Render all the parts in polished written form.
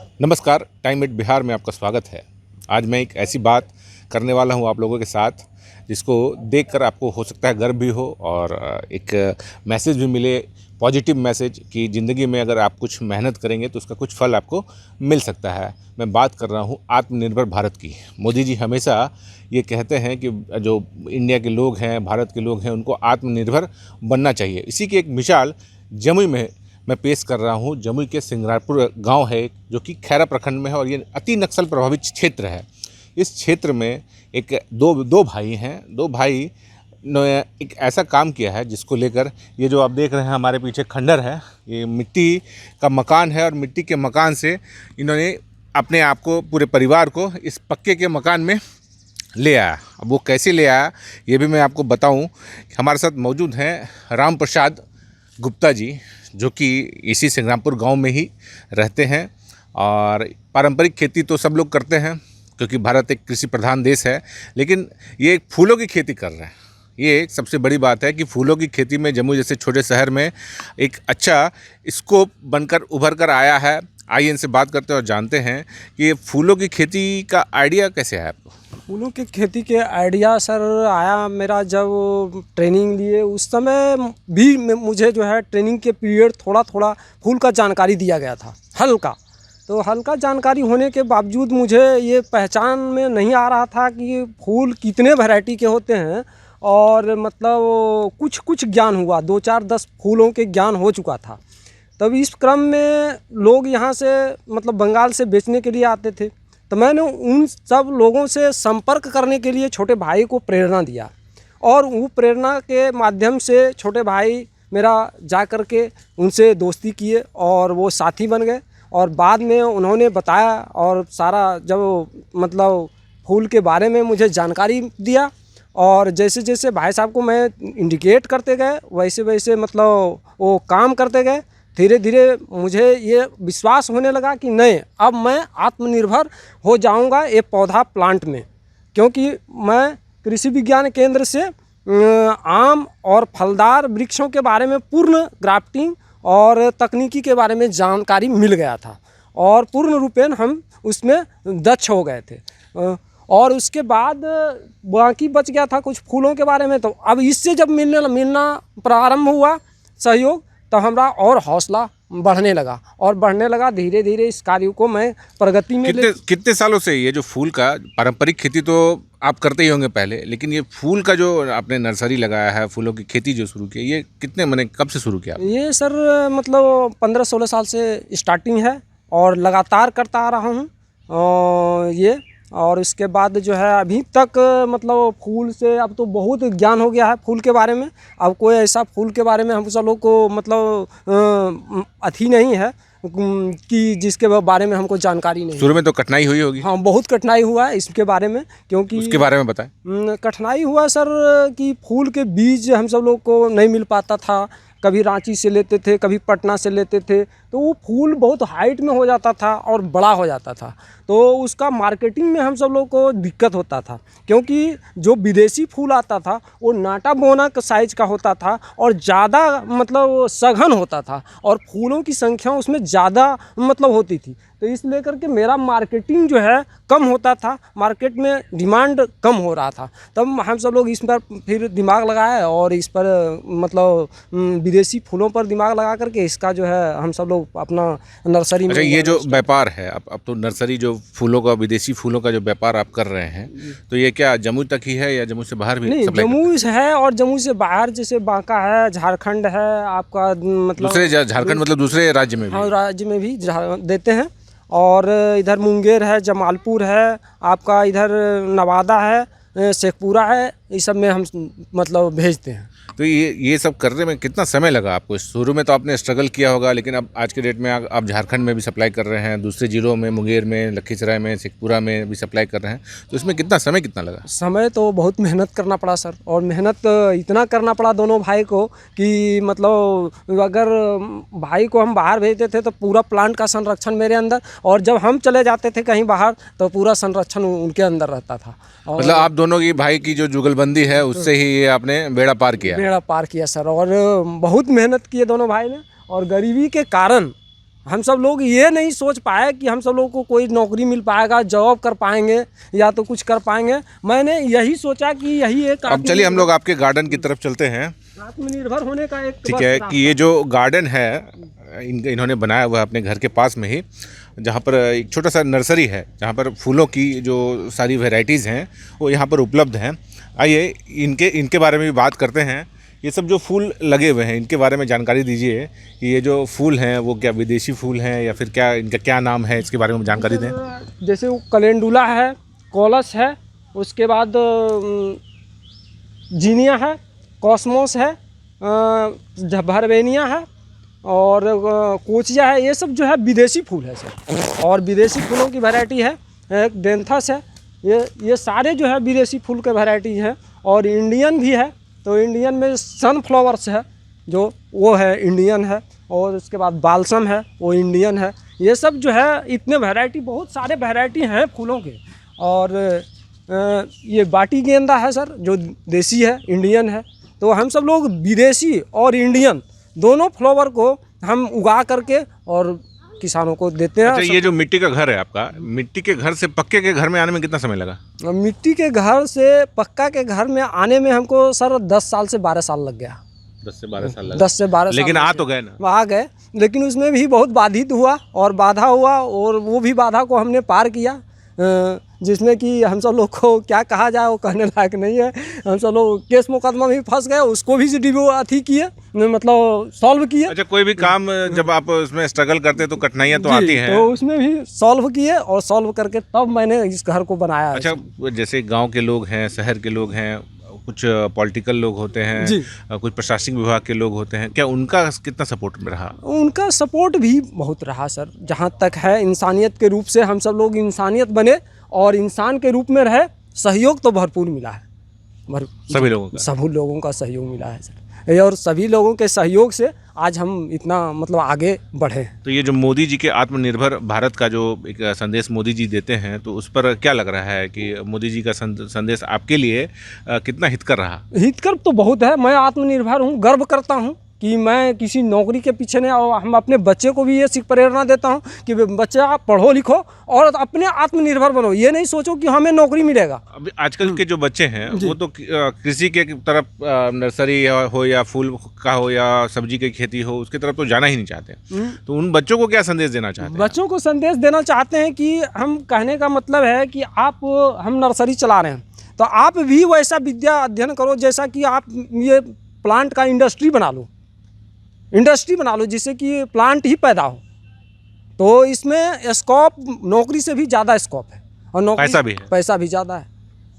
नमस्कार, time eight Bihar में आपका स्वागत है। आज मैं एक ऐसी बात करने वाला हूँ आप लोगों के साथ, जिसको देखकर आपको हो सकता है गर्व भी हो और एक मैसेज भी मिले, पॉजिटिव मैसेज कि ज़िंदगी में अगर आप कुछ मेहनत करेंगे तो उसका कुछ फल आपको मिल सकता है। मैं बात कर रहा हूँ आत्मनिर्भर भारत की। मोदी जी हमेशा ये कहते हैं कि जो इंडिया के लोग हैं, भारत के लोग हैं, उनको आत्मनिर्भर बनना चाहिए। इसी की एक मिसाल जमुई में मैं पेश कर रहा हूँ। जमुई के सिंगरारपुर गांव है जो कि खैरा प्रखंड में है और ये अति नक्सल प्रभावित क्षेत्र है। इस क्षेत्र में एक दो भाई हैं। दो भाई ने एक ऐसा काम किया है जिसको लेकर ये जो आप देख रहे हैं हमारे पीछे खंडर है, ये मिट्टी का मकान है और मिट्टी के मकान से इन्होंने अपने आप को, पूरे परिवार को इस पक्के के मकान में ले आया। अब वो कैसे ले आया ये भी मैं आपको बताऊं। हमारे साथ मौजूद हैं राम प्रसाद गुप्ता जी, जो कि इसी संग्रामपुर गांव में ही रहते हैं। और पारंपरिक खेती तो सब लोग करते हैं क्योंकि भारत एक कृषि प्रधान देश है, लेकिन ये एक फूलों की खेती कर रहे हैं। ये एक सबसे बड़ी बात है कि फूलों की खेती में जम्मू जैसे छोटे शहर में एक अच्छा स्कोप बनकर उभर कर आया है। आइए इनसे बात करते हैं और जानते हैं कि ये फूलों की खेती का आइडिया कैसे आया आपको। फूलों की खेती के आइडिया सर आया मेरा जब ट्रेनिंग लिए उस समय भी मुझे जो है ट्रेनिंग के पीरियड थोड़ा थोड़ा फूल का जानकारी दिया गया था, हल्का। तो हल्का जानकारी होने के बावजूद मुझे ये पहचान में नहीं आ रहा था कि फूल कितने वैरायटी के होते हैं। और मतलब कुछ कुछ ज्ञान हुआ, 2-4-10 फूलों के ज्ञान हो चुका था। तब इस क्रम में लोग यहाँ से मतलब बंगाल से बेचने के लिए आते थे, तो मैंने उन सब लोगों से संपर्क करने के लिए छोटे भाई को प्रेरणा दिया। और वो प्रेरणा के माध्यम से छोटे भाई मेरा जा कर के उनसे दोस्ती किए और वो साथी बन गए। और बाद में उन्होंने बताया और सारा जब मतलब फूल के बारे में मुझे जानकारी दिया। और जैसे जैसे भाई साहब को मैं इंडिकेट करते गए वैसे वैसे मतलब वो काम करते गए। धीरे धीरे मुझे ये विश्वास होने लगा कि नहीं, अब मैं आत्मनिर्भर हो जाऊंगा ये पौधा प्लांट में, क्योंकि मैं कृषि विज्ञान केंद्र से आम और फलदार वृक्षों के बारे में पूर्ण ग्राफ्टिंग और तकनीकी के बारे में जानकारी मिल गया था और पूर्ण रूपेण हम उसमें दक्ष हो गए थे। और उसके बाद बाकी बच गया था कुछ फूलों के बारे में। तो अब इससे जब मिलना प्रारंभ हुआ सहयोग, तो हमारा और हौसला बढ़ने लगा और बढ़ने लगा। धीरे धीरे इस कार्य को मैं प्रगति में कितने सालों से ये जो फूल का पारंपरिक खेती तो आप करते ही होंगे पहले, लेकिन ये फूल का जो आपने नर्सरी लगाया है, फूलों की खेती जो शुरू की, ये कितने मैंने कब से शुरू किया? ये सर मतलब 15-16 साल से स्टार्टिंग है और लगातार करता आ रहा हूँ ये। और इसके बाद जो है अभी तक मतलब फूल से अब तो बहुत ज्ञान हो गया है फूल के बारे में। अब कोई ऐसा फूल के बारे में हम सब लोग को मतलब अथी नहीं है कि जिसके बारे में हमको जानकारी नहीं। शुरू में तो कठिनाई हुई होगी। हाँ, बहुत कठिनाई हुआ है इसके बारे में, क्योंकि उसके बारे में बताएं। कठिनाई हुआ सर कि फूल के बीज हम सब लोग को नहीं मिल पाता था। कभी रांची से लेते थे, कभी पटना से लेते थे, तो वो फूल बहुत हाइट में हो जाता था और बड़ा हो जाता था। तो उसका मार्केटिंग में हम सब लोग को दिक्कत होता था, क्योंकि जो विदेशी फूल आता था वो नाटा बोना साइज का होता था और ज़्यादा मतलब सघन होता था और फूलों की संख्या उसमें ज़्यादा मतलब होती थी। तो इस लेकर के मेरा मार्केटिंग जो है कम होता था, मार्केट में डिमांड कम हो रहा था। तब हम सब लोग इस पर फिर दिमाग लगाए और इस पर मतलब विदेशी फूलों पर दिमाग लगा करके इसका जो है हम सब लोग अपना नर्सरी में। अच्छा, ये जो व्यापार है, अब तो नर्सरी जो फूलों का, विदेशी फूलों का जो व्यापार आप कर रहे हैं, तो ये क्या जम्मू तक ही है या जम्मू से बाहर भी? नहीं, जम्मू से है और जम्मू से बाहर जैसे बांका है, झारखंड है आपका, मतलब दूसरे झारखंड मतलब दूसरे राज्य में भी? हाँ, राज्य में भी देते हैं। और इधर मुंगेर है, जमालपुर है, आपका इधर नवादा है, शेखपुरा है, इस सब में हम मतलब भेजते हैं। तो ये सब करने में कितना समय लगा आपको? शुरू में तो आपने स्ट्रगल किया होगा, लेकिन अब आज के डेट में आप झारखंड में भी सप्लाई कर रहे हैं, दूसरे जिलों में, मुंगेर में, लखीसराय में, शेखपुरा में भी सप्लाई कर रहे हैं, तो इसमें कितना समय लगा? समय तो बहुत मेहनत करना पड़ा सर, और मेहनत इतना करना पड़ा दोनों भाई को कि मतलब अगर भाई को हम बाहर भेजते थे तो पूरा प्लांट का संरक्षण मेरे अंदर, और जब हम चले जाते थे कहीं बाहर तो पूरा संरक्षण उनके अंदर रहता था। मतलब आप दोनों की भाई की जो जुगलबंदी है उससे ही ये आपने बेड़ा पार किया? बेड़ा पार किया सर, और बहुत मेहनत किए दोनों भाई ने। और गरीबी के कारण हम सब लोग ये नहीं सोच पाए कि हम सब लोग को कोई नौकरी मिल पाएगा, जॉब कर पाएंगे या तो कुछ कर पाएंगे। मैंने यही सोचा कि यही एक अब चलिए हम लोग आपके गार्डन की तरफ चलते हैं। आत्मनिर्भर होने का एक ठीक बस है रास्ता। कि ये जो गार्डन है इन्होंने बनाया हुआ है अपने घर के पास में ही, जहाँ पर एक छोटा सा नर्सरी है जहाँ पर फूलों की जो सारी वैरायटीज़ हैं वो यहाँ पर उपलब्ध हैं। आइए इनके बारे में भी बात करते हैं। ये सब जो फूल लगे हुए हैं इनके बारे में जानकारी दीजिए कि ये जो फूल हैं वो क्या विदेशी फूल हैं या फिर क्या इनका क्या नाम है, इसके बारे में जानकारी दें। जैसे वो कलेंडुला है, कोलस है, उसके बाद जीनिया है, कॉस्मोस है, भरबेनिया है और कोचिया है। ये सब जो है विदेशी फूल है सर। और विदेशी फूलों की वैरायटी है एक डेंथस है। ये सारे जो है विदेशी फूल के वैरायटी है। और इंडियन भी है, तो इंडियन में सनफ्लावर्स है जो वो है इंडियन है। और उसके बाद बालसम है वो इंडियन है। ये सब जो है इतने वैरायटी, बहुत सारे वैरायटी हैं फूलों के। और ये बाटी गेंदा है सर जो देसी है, इंडियन है। तो हम सब लोग विदेशी और इंडियन दोनों फ्लावर को हम उगा करके और किसानों को देते हैं। अच्छा, ये जो मिट्टी का घर है आपका, मिट्टी के घर से पक्के के घर में आने में कितना समय लगा? मिट्टी के घर से पक्का के घर में आने में हमको सर 10 साल से 12 साल लग गया। 10 से 12 साल लगा। 10 से 12 साल। लेकिन आ तो गए ना? आ गए, लेकिन उसमें भी बहुत बाधित हुआ और बाधा हुआ। और वो भी बाधा को हमने पार किया, जिसमें कि हम सब लोग को क्या कहा जाए वो कहने लायक नहीं है। हम सब लोग केस मुकदमा में फंस गए, उसको भी अथी किए, मतलब सॉल्व किए। अच्छा, कोई भी काम जब आप उसमें स्ट्रगल करते तो कठिनाइयाँ तो आती हैं, तो उसमें भी सॉल्व किए और सॉल्व करके तब मैंने इस घर को बनाया है। अच्छा, जैसे गांव के लोग हैं, शहर के लोग हैं, कुछ पॉलिटिकल लोग होते हैं, कुछ प्रशासनिक विभाग के लोग होते हैं, क्या उनका कितना सपोर्ट रहा? उनका सपोर्ट भी बहुत रहा सर। जहाँ तक है इंसानियत के रूप से हम सब लोग इंसानियत बने और इंसान के रूप में रहे। सहयोग तो भरपूर मिला है, सभी लोगों का सहयोग मिला है सर। और सभी लोगों के सहयोग से आज हम इतना मतलब आगे बढ़े। तो ये जो मोदी जी के आत्मनिर्भर भारत का जो एक संदेश मोदी जी देते हैं, तो उस पर क्या लग रहा है कि मोदी जी का संदेश आपके लिए कितना हितकर रहा? हितकर तो बहुत है। मैं आत्मनिर्भर हूँ, गर्व करता हूँ कि मैं किसी नौकरी के पीछे नहीं। और हम अपने बच्चे को भी ये प्रेरणा देता हूँ कि बच्चा आप पढ़ो लिखो और अपने आत्मनिर्भर बनो। ये नहीं सोचो कि हमें नौकरी मिलेगा। अभी आजकल के जो बच्चे हैं वो तो कृषि के तरफ, नर्सरी हो या फूल का हो या सब्जी की खेती हो, उसकी तरफ तो जाना ही नहीं चाहते। तो उन बच्चों को क्या संदेश देना चाहते हैं? बच्चों को संदेश देना चाहते हैं कि हम कहने का मतलब है कि हम नर्सरी चला रहे हैं तो आप भी वैसा विद्या अध्ययन करो जैसा कि आप ये प्लांट का इंडस्ट्री बना लो जिससे कि प्लांट ही पैदा हो। तो इसमें स्कोप नौकरी से भी ज़्यादा स्कोप है और नौकरी पैसा भी ज़्यादा है।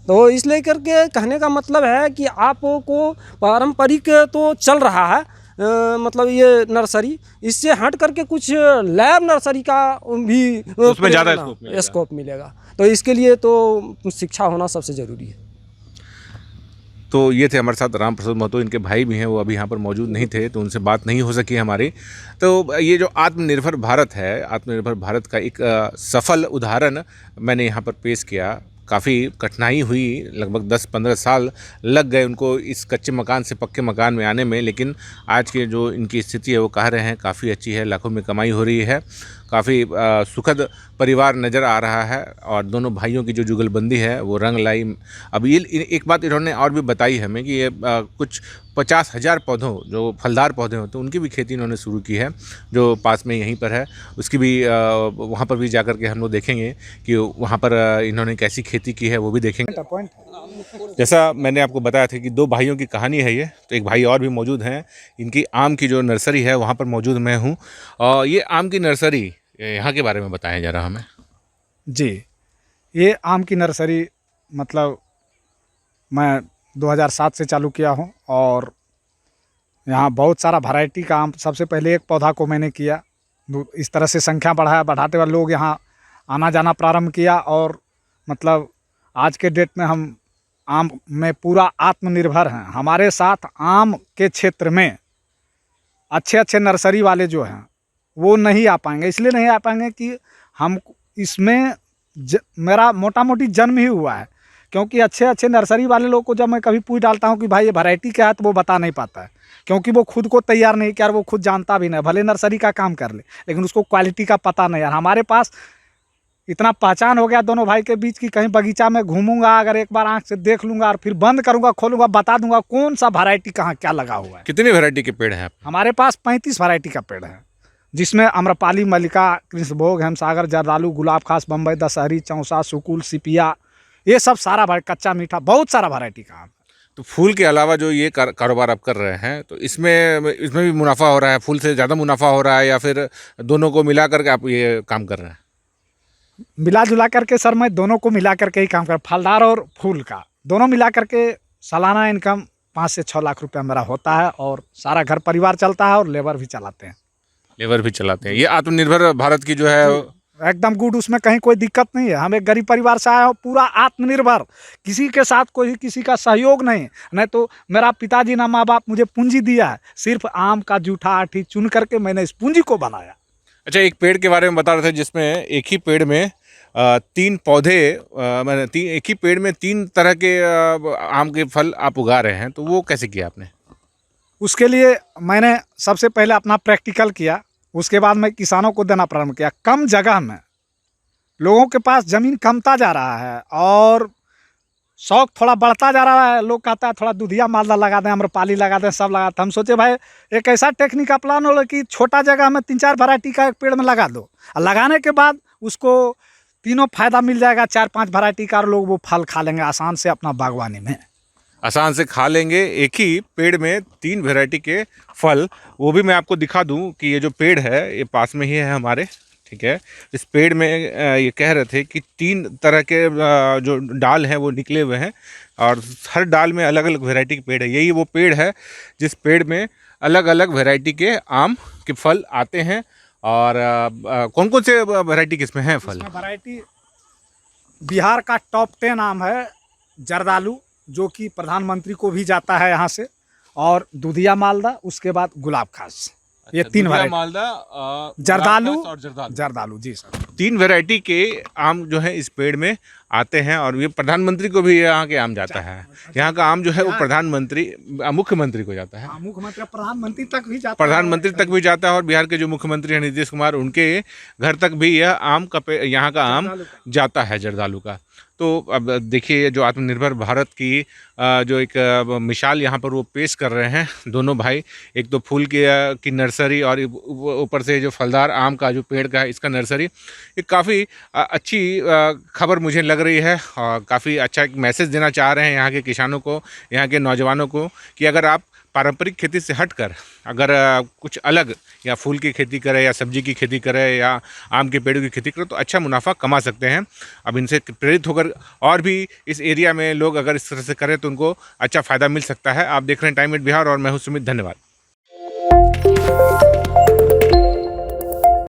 तो इसलिए करके कहने का मतलब है कि आपको पारंपरिक तो चल रहा है, मतलब ये नर्सरी, इससे हट करके कुछ लैब नर्सरी का भी उसमें ज़्यादा स्कोप मिलेगा। तो इसके लिए तो शिक्षा होना सबसे ज़रूरी है। तो ये थे हमारे साथ राम प्रसाद महतो, इनके भाई भी हैं, वो अभी यहाँ पर मौजूद नहीं थे तो उनसे बात नहीं हो सकी हमारी। तो ये जो आत्मनिर्भर भारत है, आत्मनिर्भर भारत का एक सफल उदाहरण मैंने यहाँ पर पेश किया। काफ़ी कठिनाई हुई, लगभग 10-15 साल लग गए उनको इस कच्चे मकान से पक्के मकान में आने में, लेकिन आज के जो इनकी स्थिति है वो कह रहे हैं काफ़ी अच्छी है, लाखों में कमाई हो रही है, काफ़ी सुखद परिवार नज़र आ रहा है और दोनों भाइयों की जो जुगलबंदी है वो रंग लाई। अब ये एक बात इन्होंने और भी बताई हमें कि ये कुछ 50,000 पौधों, जो फलदार पौधे होते हैं, उनकी भी खेती इन्होंने शुरू की है जो पास में यहीं पर है। उसकी भी वहाँ पर भी जाकर के हम लोग देखेंगे कि वहाँ पर इन्होंने कैसी खेती की है, वो भी देखेंगे। जैसा मैंने आपको बताया था कि दो भाइयों की कहानी है ये, तो एक भाई और भी मौजूद हैं। इनकी आम की जो नर्सरी है वहाँ पर मौजूद मैं हूँ। और ये आम की नर्सरी, यहाँ के बारे में बताएं ज़रा हमें। जी, ये आम की नर्सरी मतलब मैं 2007 से चालू किया हूँ और यहाँ बहुत सारा वैरायटी का आम, सबसे पहले एक पौधा को मैंने किया, इस तरह से संख्या बढ़ाते हुए लोग यहाँ आना जाना प्रारंभ किया और मतलब आज के डेट में हम आम में पूरा आत्मनिर्भर हैं। हमारे साथ आम के क्षेत्र में अच्छे नर्सरी वाले जो हैं वो नहीं आ पाएंगे। इसलिए नहीं आ पाएंगे कि हम इसमें मेरा मोटा मोटी जन्म ही हुआ है, क्योंकि अच्छे नर्सरी वाले लोग को जब मैं कभी पूछ डालता हूँ कि भाई ये वैरायटी क्या है तो वो बता नहीं पाता है। क्योंकि वो खुद को तैयार नहीं किया, वो खुद जानता भी नहीं, भले नर्सरी का काम कर ले लेकिन उसको क्वालिटी का पता नहीं। यार हमारे पास इतना पहचान हो गया दोनों भाई के बीच की कहीं बगीचा में घूमूंगा, अगर एक बार आंख से देख लूंगा और फिर बंद करूंगा खोलूंगा, बता दूंगा कौन सा वैरायटी कहाँ क्या लगा हुआ है। कितनी वैरायटी के पेड़ हैं आप? हमारे पास 35 वैरायटी का पेड़ है, जिसमें आम्रपाली, मल्लिका, कृष्णभोग, हेमसागर, जर्दालू, गुलाब खास, बम्बई दशहरी, चौसा, सुकुल, सिपिया, ये सब सारा कच्चा मीठा बहुत सारा वैरायटी का। तो फूल के अलावा जो ये कारोबार आप कर रहे हैं, तो इसमें भी मुनाफा हो रहा है? फूल से ज़्यादा मुनाफा हो रहा है या फिर दोनों को मिला करके आप ये काम कर रहे हैं? मिला जुला करके सर मैं दोनों को मिला करके ही काम कर, फलदार और फूल का दोनों मिला करके सालाना इनकम 5 से 6 लाख रुपया मेरा होता है, और सारा घर परिवार चलता है और लेबर भी चलाते हैं। लेबर भी चलाते हैं। ये आत्मनिर्भर भारत की जो है एकदम गुड, उसमें कहीं कोई दिक्कत नहीं है। हम एक गरीब परिवार से आए हो, पूरा आत्मनिर्भर, किसी के साथ कोई किसी का सहयोग नहीं तो मेरा पिताजी ना माँ बाप मुझे पूंजी दिया है, सिर्फ आम का जूठा आठी चुन करके मैंने इस पूंजी को बनाया। अच्छा, एक पेड़ के बारे में बता रहे थे जिसमें एक ही पेड़ में 3 पौधे, मैंने एक ही पेड़ में 3 तरह के आम के फल आप उगा रहे हैं, तो वो कैसे किया आपने? उसके लिए मैंने सबसे पहले अपना प्रैक्टिकल किया, उसके बाद मैं किसानों को देना प्रारंभ किया। कम जगह में लोगों के पास ज़मीन कमता जा रहा है और शौक थोड़ा बढ़ता जा रहा है। लोग कहता है थोड़ा दुधिया मालदा लगा दें, आम्रपाली लगा दें, सब लगाते। हम सोचे भाई एक ऐसा टेक्निक अपनाना हो कि छोटा जगह में 3-4 वैरायटी का एक पेड़ में लगा दो, और लगाने के बाद उसको तीनों फायदा मिल जाएगा, 4-5 वैरायटी का, और लोग वो फल खा लेंगे आसान से अपना बागवानी में। आसान से खा लेंगे एक ही पेड़ में 3 वैरायटी के फल। वो भी मैं आपको दिखा दूं कि ये जो पेड़ है ये पास में ही है हमारे, ठीक है। इस पेड़ में ये कह रहे थे कि 3 तरह के जो डाल हैं वो निकले हुए हैं, और हर डाल में अलग अलग वैरायटी के पेड़ है। यही वो पेड़ है जिस पेड़ में अलग अलग वैरायटी के आम के फल आते हैं। और कौन कौन से वैरायटी किसमें हैं फल? वैरायटी बिहार का टॉप 10 आम है जर्दालू, जो कि प्रधानमंत्री को भी जाता है यहाँ से, और दुधिया मालदा, उसके बाद गुलाब खास। ये 3 वैरायटी, मालदा, जर्दालू और जर्दालू जी सर। 3 वैरायटी के आम जो है इस पेड़ में आते हैं, और ये प्रधानमंत्री को भी यहाँ के आम जाता है। यहाँ का आम जो है वो प्रधानमंत्री, मुख्यमंत्री को जाता है, मुख्यमंत्री प्रधानमंत्री तक भी जाता है, प्रधानमंत्री तक भी जाता है। और बिहार के जो मुख्यमंत्री हैं नीतीश कुमार, उनके घर तक भी यह आम का यहाँ का आम जाता है, जर्दालू का। तो अब देखिए जो आत्मनिर्भर भारत की जो एक मिसाल यहाँ पर वो पेश कर रहे हैं दोनों भाई। एक तो फूल की नर्सरी, और ऊपर से जो फलदार आम का जो पेड़ का है इसका नर्सरी। ये काफ़ी अच्छी खबर मुझे लग रही है, और काफ़ी अच्छा एक मैसेज देना चाह रहे हैं यहाँ के किसानों को, यहाँ के नौजवानों को, कि अगर आप पारंपरिक खेती से हटकर अगर कुछ अलग, या फूल की खेती करें, या सब्जी की खेती करें, या आम के पेड़ों की खेती करें, तो अच्छा मुनाफा कमा सकते हैं। अब इनसे प्रेरित होकर और भी इस एरिया में लोग अगर इस तरह से करें तो उनको अच्छा फ़ायदा मिल सकता है। आप देख रहे हैं टाइम एट बिहार, और मैं हूं सुमित। धन्यवाद।